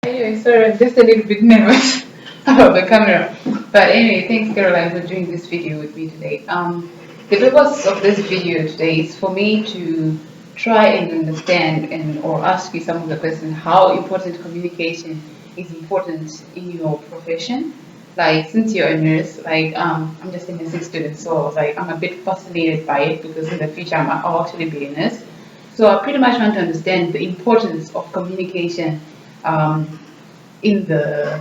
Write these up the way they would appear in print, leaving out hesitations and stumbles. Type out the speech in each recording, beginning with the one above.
Anyway, sorry, I'm just a little bit nervous about the camera. But anyway, thanks Caroline for doing this video with me today. The purpose of this video today is for me to try and understand and or ask you some of the questions how important communication is important in your profession. Like since you're a nurse, I'm just a nursing student, so like I'm a bit fascinated by it because in the future I'll actually be a nurse. So I pretty much want to understand the importance of communication um, in the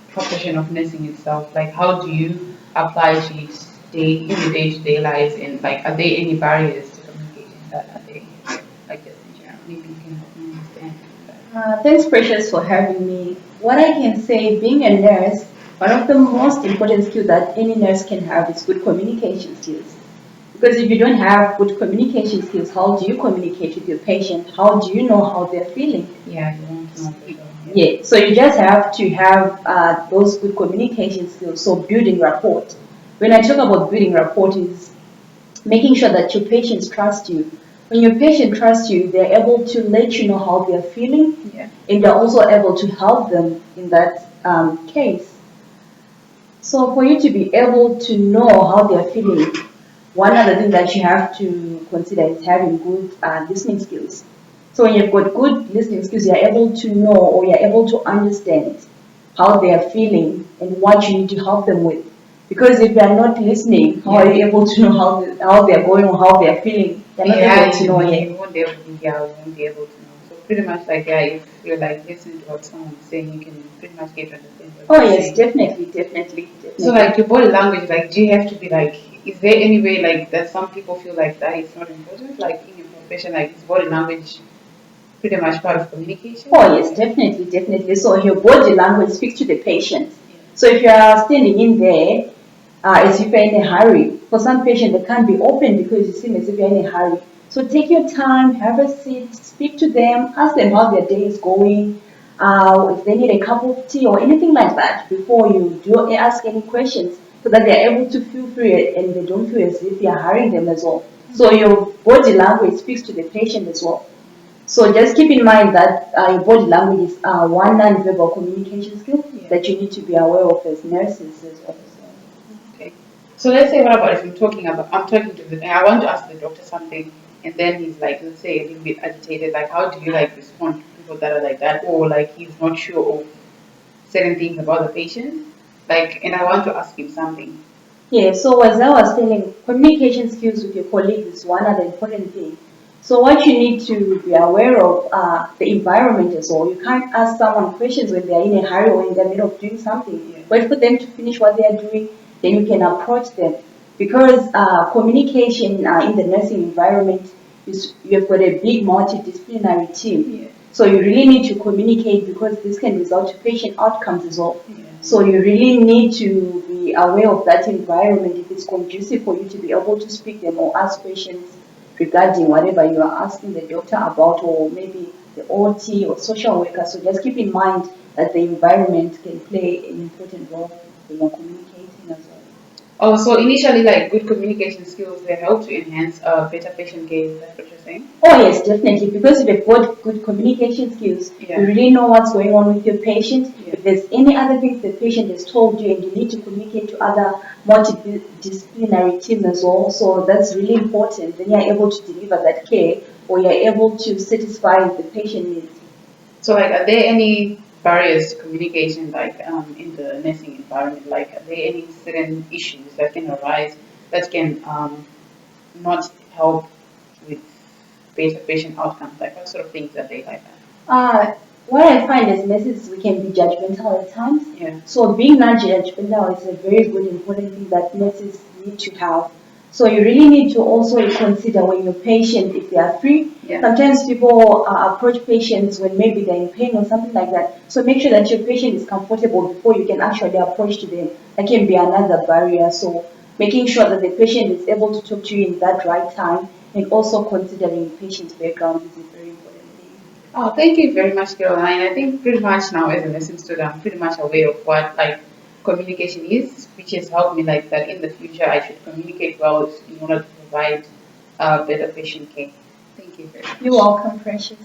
profession of nursing itself. Like, how do you apply to it in your day-to-day lives, and like, are there any barriers to communication that are there? Like, just in general, maybe you can help me understand that. Thanks, Precious, for having me. What I can say, being a nurse, one of the most important skills that any nurse can have is good communication skills. Because if you don't have good communication skills, how do you communicate with your patient? How do you know how they're feeling? Yeah, you want to know for sure. Yeah, so you just have to have those good communication skills. So building rapport. When I talk about building rapport, is making sure that your patients trust you. When your patient trusts you, they're able to let you know how they're feeling, Yeah. and they're also able to help them in that case. So for you to be able to know how they're feeling, one other thing that you have to consider is having good listening skills. So when you've got good listening skills, you're able to know or you're able to understand how they are feeling and what you need to help them with. Because if they're not listening, how are you able to know how they're going or how they're feeling? They're not able to know yet. You won't be able to, yeah, you won't be able to know. So pretty much like, yeah, if you're like listening to what someone's saying, you can pretty much get to understand what Oh they're yes, saying. definitely. So like your body language, like do you have to be like, is there any way like that some people feel like that is not important? Like in your profession, like is body language pretty much part of communication? Oh yes, definitely. So your body language speaks to the patient. So if you are standing in there, as if you're in a hurry, for some patients they can't be open because you seem as if you're in a hurry. So take your time, have a seat, speak to them, ask them how their day is going, if they need a cup of tea or anything like that before you do ask any questions, so that they're able to feel free and they don't feel as if you're hurrying them as well. So your body language speaks to the patient as well. So just keep in mind that your body language is one non-verbal communication skill that you need to be aware of as nurses as well. Okay. So let's say what about if I'm talking to the I want to ask the doctor something and then he's like, let's say a little bit agitated, like how do you like respond to people that are like that, or like he's not sure of certain things about the patient? Like, and I want to ask him something. Yeah, so as I was telling, communication skills with your colleagues is one other important thing. So what you need to be aware of the environment as well. You can't ask someone questions when they're in a hurry or in the middle of doing something. Yeah. Wait for them to finish what they are doing, then you can approach them. Because communication in the nursing environment is you've got a big multidisciplinary team. Yeah. So you really need to communicate because this can result to patient outcomes as well. Yeah. So you really need to be aware of that environment if it's conducive for you to be able to speak them or ask questions regarding whatever you are asking the doctor about, or maybe the OT or social worker. So just keep in mind that the environment can play an important role when you're communicating as well. Oh, so initially, like good communication skills, they help to enhance better patient care. Is that what you're saying? Oh yes, definitely. Because if you've got good communication skills, Yeah. you really know what's going on with your patient. Yeah. If there's any other things the patient has told you, and you need to communicate to other multidisciplinary team as well. So that's really important. Then you're able to deliver that care, or you're able to satisfy the patient needs. So, like, are there any barriers to communication, like in the nursing environment? Like, are there any certain issues that can arise that can not help with better patient outcomes? Like, what sort of things are they like that? What I find as nurses, we can be judgmental at times. Yeah. So being non-judgmental is a very good, important thing that nurses need to have. So you really need to also consider when your patient, if they are free. Yeah. Sometimes people approach patients when maybe they're in pain or something like that. So make sure that your patient is comfortable before you can actually approach to them. That can be another barrier. So making sure that the patient is able to talk to you in that right time, and also considering the patient's background is a very important thing. Oh, thank you very much, Caroline. I think pretty much now as a nursing student, I'm pretty much aware of what like communication is, which has helped me like that in the future I should communicate well in order to provide better patient care. Thank you very much. You're welcome, Precious.